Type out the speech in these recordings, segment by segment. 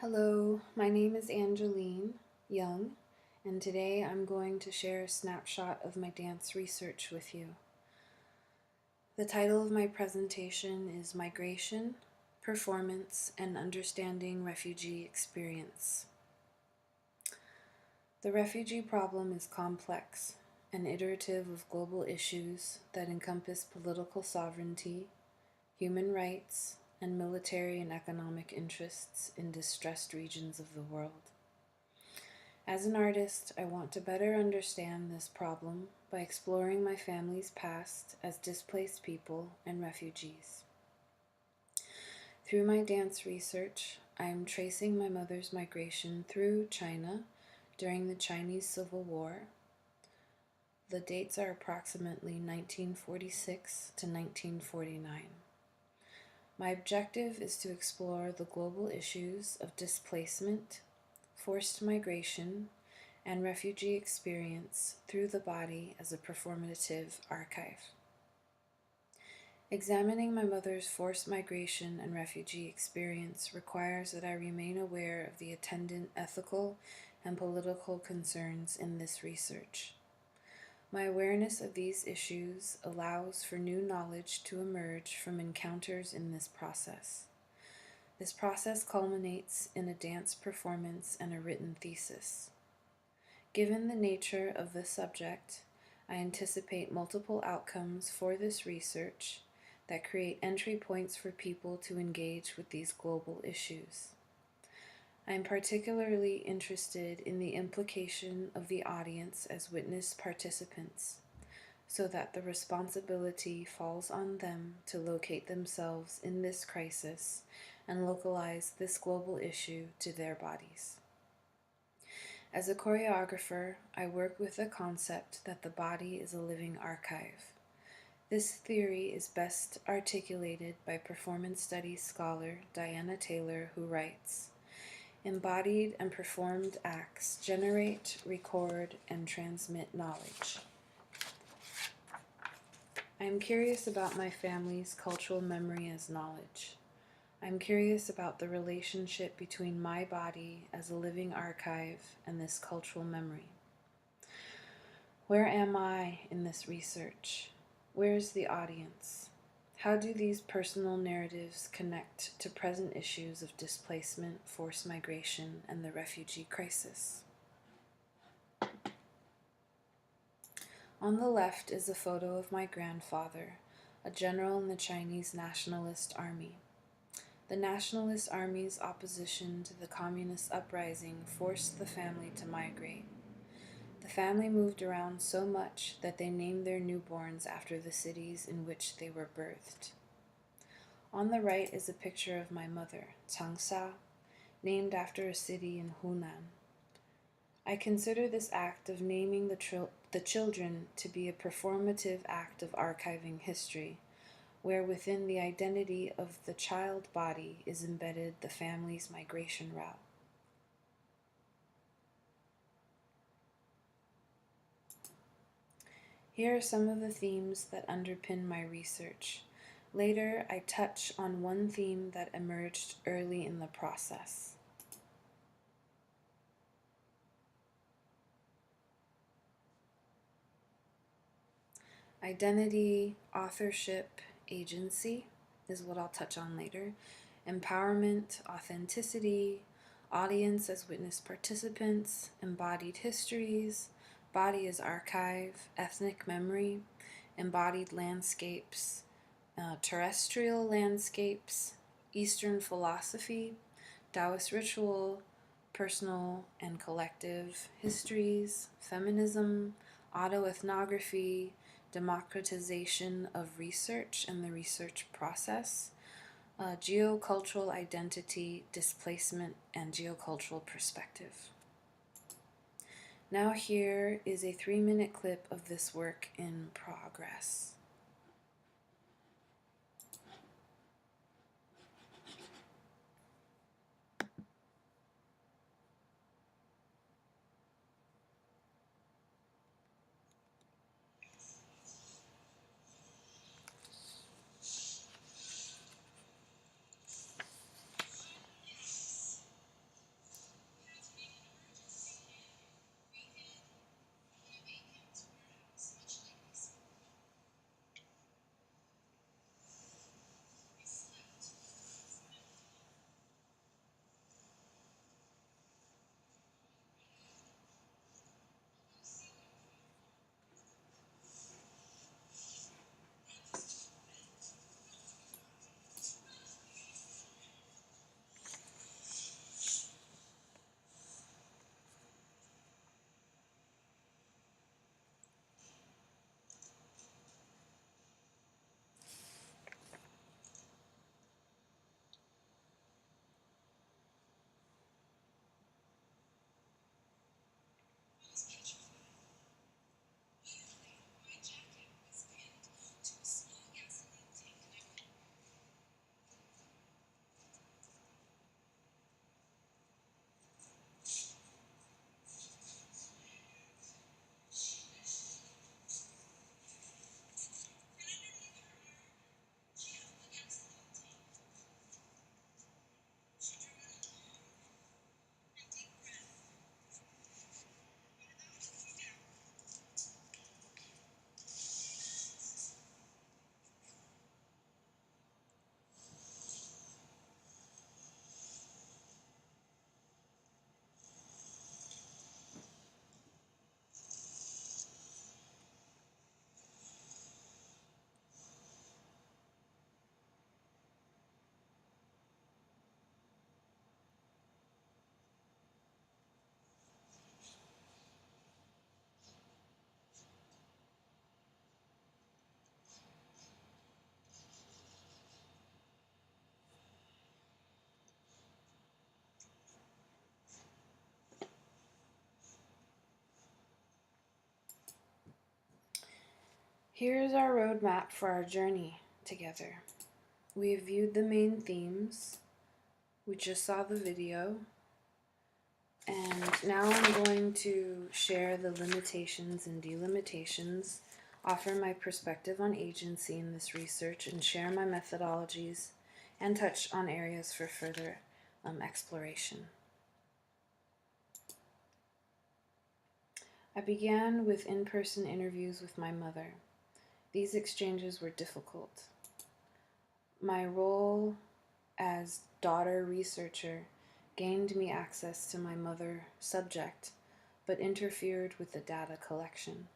Hello, my name is Angeline Young, and today I'm going to share a snapshot of my dance research with you. The title of my presentation is Migration, Performance, and Understanding Refugee Experience. The refugee problem is complex and iterative of global issues that encompass political sovereignty, human rights, and military and economic interests in distressed regions of the world. As an artist, I want to better understand this problem by exploring my family's past as displaced people and refugees. Through my dance research, I am tracing my mother's migration through China during the Chinese Civil War. The dates are approximately 1946 to 1949. My objective is to explore the global issues of displacement, forced migration, and refugee experience through the body as a performative archive. Examining my mother's forced migration and refugee experience requires that I remain aware of the attendant ethical and political concerns in this research. My awareness of these issues allows for new knowledge to emerge from encounters in this process. This process culminates in a dance performance and a written thesis. Given the nature of the subject, I anticipate multiple outcomes for this research that create entry points for people to engage with these global issues. I am particularly interested in the implication of the audience as witness participants, so that the responsibility falls on them to locate themselves in this crisis and localize this global issue to their bodies. As a choreographer, I work with the concept that the body is a living archive. This theory is best articulated by performance studies scholar Diana Taylor, who writes, "Embodied and performed acts generate, record, and transmit knowledge." I am curious about my family's cultural memory as knowledge. I'm curious about the relationship between my body as a living archive and this cultural memory. Where am I in this research? Where is the audience? How do these personal narratives connect to present issues of displacement, forced migration, and the refugee crisis? On the left is a photo of my grandfather, a general in the Chinese Nationalist Army. The Nationalist Army's opposition to the Communist uprising forced the family to migrate. The family moved around so much that they named their newborns after the cities in which they were birthed. On the right is a picture of my mother, Changsha, named after a city in Hunan. I consider this act of naming the children to be a performative act of archiving history, where within the identity of the child body is embedded the family's migration route. Here are some of the themes that underpin my research. Later, I touch on one theme that emerged early in the process. Identity, authorship, agency is what I'll touch on later. Empowerment, authenticity, audience as witness participants, embodied histories, body as archive, ethnic memory, embodied landscapes, terrestrial landscapes, Eastern philosophy, Taoist ritual, personal and collective histories, feminism, autoethnography, democratization of research and the research process, geocultural identity, displacement, and geocultural perspective. Now here is a 3-minute clip of this work in progress. Here's our roadmap for our journey together. We have viewed the main themes. We just saw the video. And now I'm going to share the limitations and delimitations, offer my perspective on agency in this research, and share my methodologies and touch on areas for further exploration. I began with in-person interviews with my mother. These exchanges were difficult. My role as daughter researcher gained me access to my mother subject, but interfered with the data collection.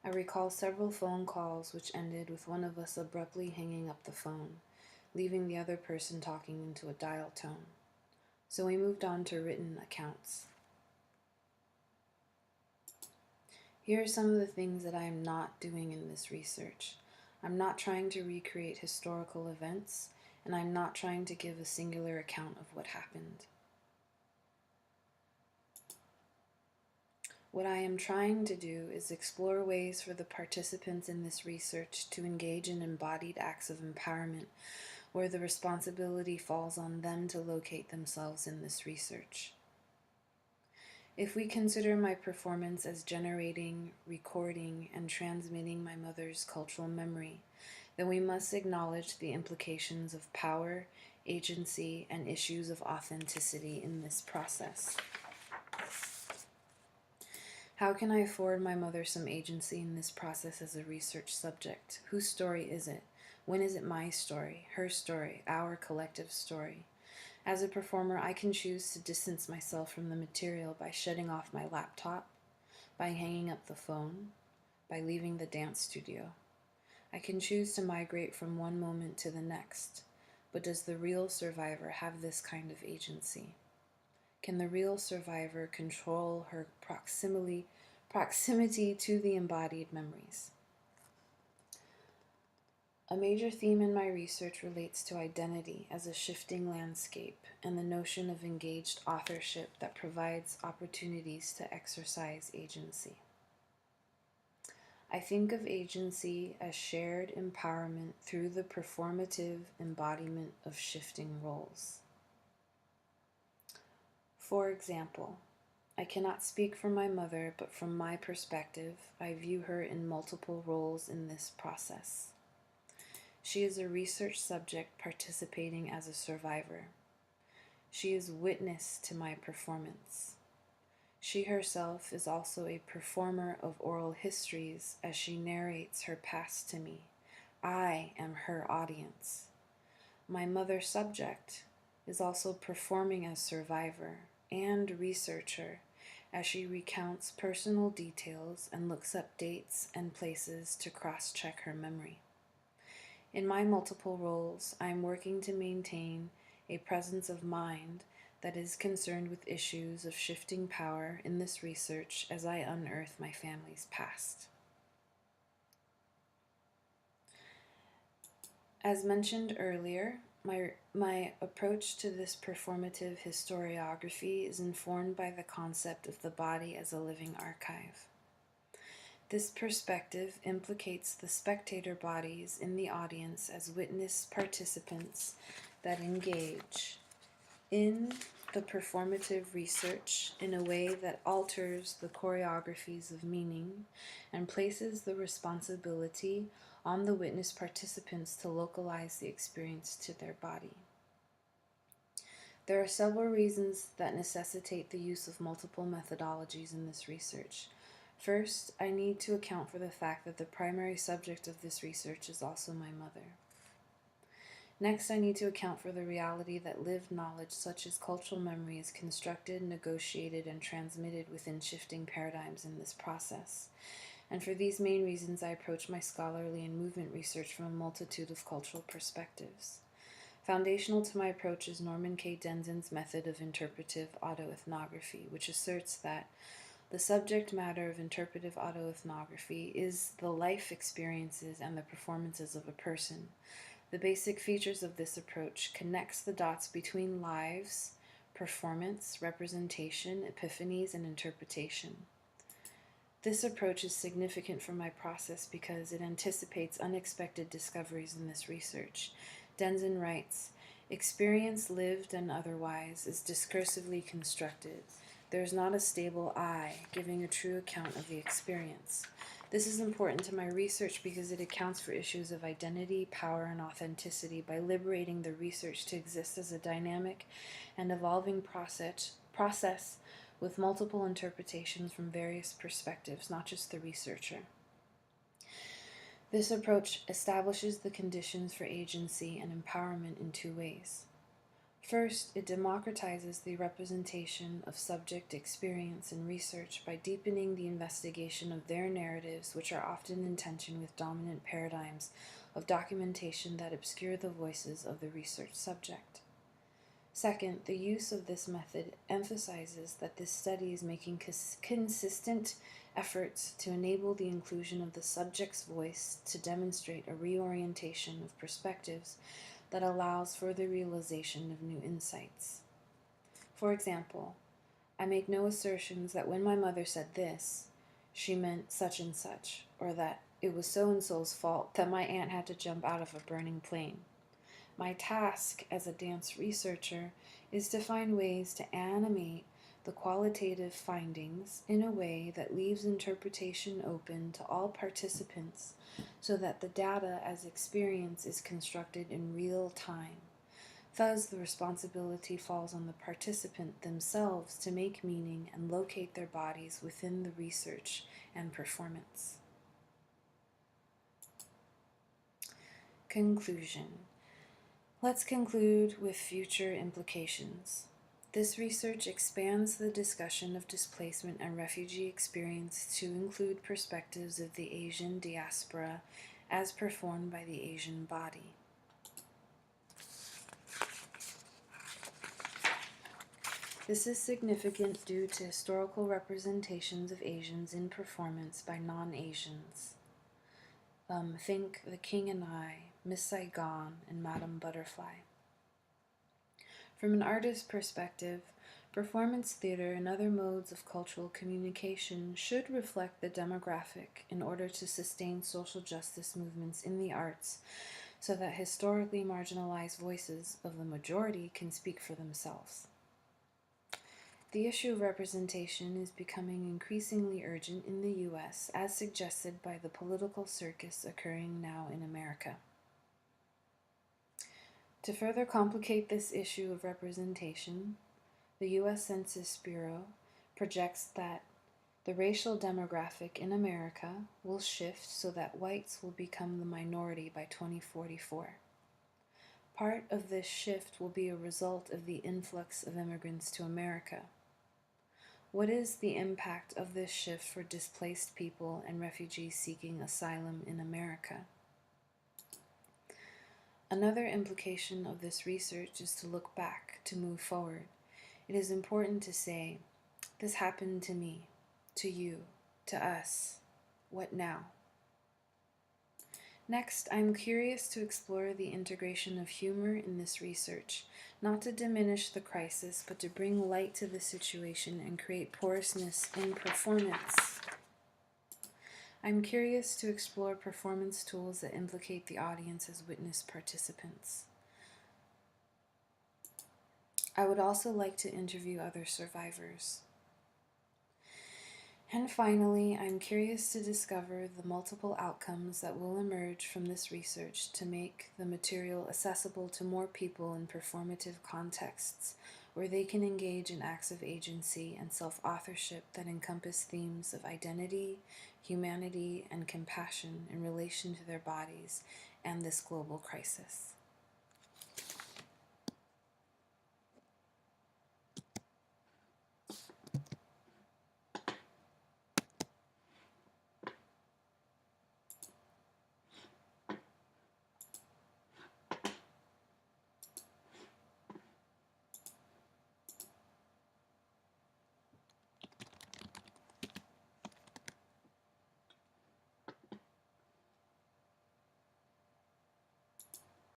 I recall several phone calls which ended with one of us abruptly hanging up the phone, leaving the other person talking into a dial tone. So we moved on to written accounts. Here are some of the things that I am not doing in this research. I'm not trying to recreate historical events, and I'm not trying to give a singular account of what happened. What I am trying to do is explore ways for the participants in this research to engage in embodied acts of empowerment, where the responsibility falls on them to locate themselves in this research. If we consider my performance as generating, recording, and transmitting my mother's cultural memory, then we must acknowledge the implications of power, agency, and issues of authenticity in this process. How can I afford my mother some agency in this process as a research subject? Whose story is it? When is it my story, her story, our collective story? As a performer, I can choose to distance myself from the material by shutting off my laptop, by hanging up the phone, by leaving the dance studio. I can choose to migrate from one moment to the next, but does the real survivor have this kind of agency? Can the real survivor control her proximity to the embodied memories? A major theme in my research relates to identity as a shifting landscape and the notion of engaged authorship that provides opportunities to exercise agency. I think of agency as shared empowerment through the performative embodiment of shifting roles. For example, I cannot speak for my mother, but from my perspective, I view her in multiple roles in this process. She is a research subject participating as a survivor. She is witness to my performance. She herself is also a performer of oral histories as she narrates her past to me. I am her audience. My mother subject is also performing as survivor and researcher as she recounts personal details and looks up dates and places to cross-check her memory. In my multiple roles, I am working to maintain a presence of mind that is concerned with issues of shifting power in this research as I unearth my family's past. As mentioned earlier, my approach to this performative historiography is informed by the concept of the body as a living archive. This perspective implicates the spectator bodies in the audience as witness participants that engage in the performative research in a way that alters the choreographies of meaning and places the responsibility on the witness participants to localize the experience to their body. There are several reasons that necessitate the use of multiple methodologies in this research. First, I need to account for the fact that the primary subject of this research is also my mother. Next, I need to account for the reality that lived knowledge such as cultural memory is constructed, negotiated, and transmitted within shifting paradigms in this process. And for these main reasons, I approach my scholarly and movement research from a multitude of cultural perspectives. Foundational to my approach is Norman K. Denzin's method of interpretive autoethnography, which asserts that the subject matter of interpretive autoethnography is the life experiences and the performances of a person. The basic features of this approach connects the dots between lives, performance, representation, epiphanies, and interpretation. This approach is significant for my process because it anticipates unexpected discoveries in this research. Denzin writes, "Experience lived and otherwise is discursively constructed. There is not a stable I giving a true account of the experience. This is important to my research because it accounts for issues of identity, power, and authenticity by liberating the research to exist as a dynamic and evolving process with multiple interpretations from various perspectives, not just the researcher. This approach establishes the conditions for agency and empowerment in two ways. First, it democratizes the representation of subject experience in research by deepening the investigation of their narratives, which are often in tension with dominant paradigms of documentation that obscure the voices of the research subject. Second, the use of this method emphasizes that this study is making consistent efforts to enable the inclusion of the subject's voice to demonstrate a reorientation of perspectives that allows for the realization of new insights. For example, I make no assertions that when my mother said this, she meant such and such, or that it was so-and-so's fault that my aunt had to jump out of a burning plane. My task as a dance researcher is to find ways to animate the qualitative findings in a way that leaves interpretation open to all participants so that the data as experience is constructed in real time. Thus, the responsibility falls on the participant themselves to make meaning and locate their bodies within the research and performance. Conclusion. Let's conclude with future implications. This research expands the discussion of displacement and refugee experience to include perspectives of the Asian diaspora as performed by the Asian body. This is significant due to historical representations of Asians in performance by non-Asians. Think The King and I, Miss Saigon, and Madame Butterfly. From an artist's perspective, performance theater and other modes of cultural communication should reflect the demographic in order to sustain social justice movements in the arts so that historically marginalized voices of the majority can speak for themselves. The issue of representation is becoming increasingly urgent in the U.S., as suggested by the political circus occurring now in America. To further complicate this issue of representation, the U.S. Census Bureau projects that the racial demographic in America will shift so that whites will become the minority by 2044. Part of this shift will be a result of the influx of immigrants to America. What is the impact of this shift for displaced people and refugees seeking asylum in America? Another implication of this research is to look back, to move forward. It is important to say, this happened to me, to you, to us. What now? Next, I'm curious to explore the integration of humor in this research, not to diminish the crisis, but to bring light to the situation and create porousness in performance. I'm curious to explore performance tools that implicate the audience as witness participants. I would also like to interview other survivors. And finally, I'm curious to discover the multiple outcomes that will emerge from this research to make the material accessible to more people in performative contexts, where they can engage in acts of agency and self-authorship that encompass themes of identity, humanity, and compassion in relation to their bodies and this global crisis.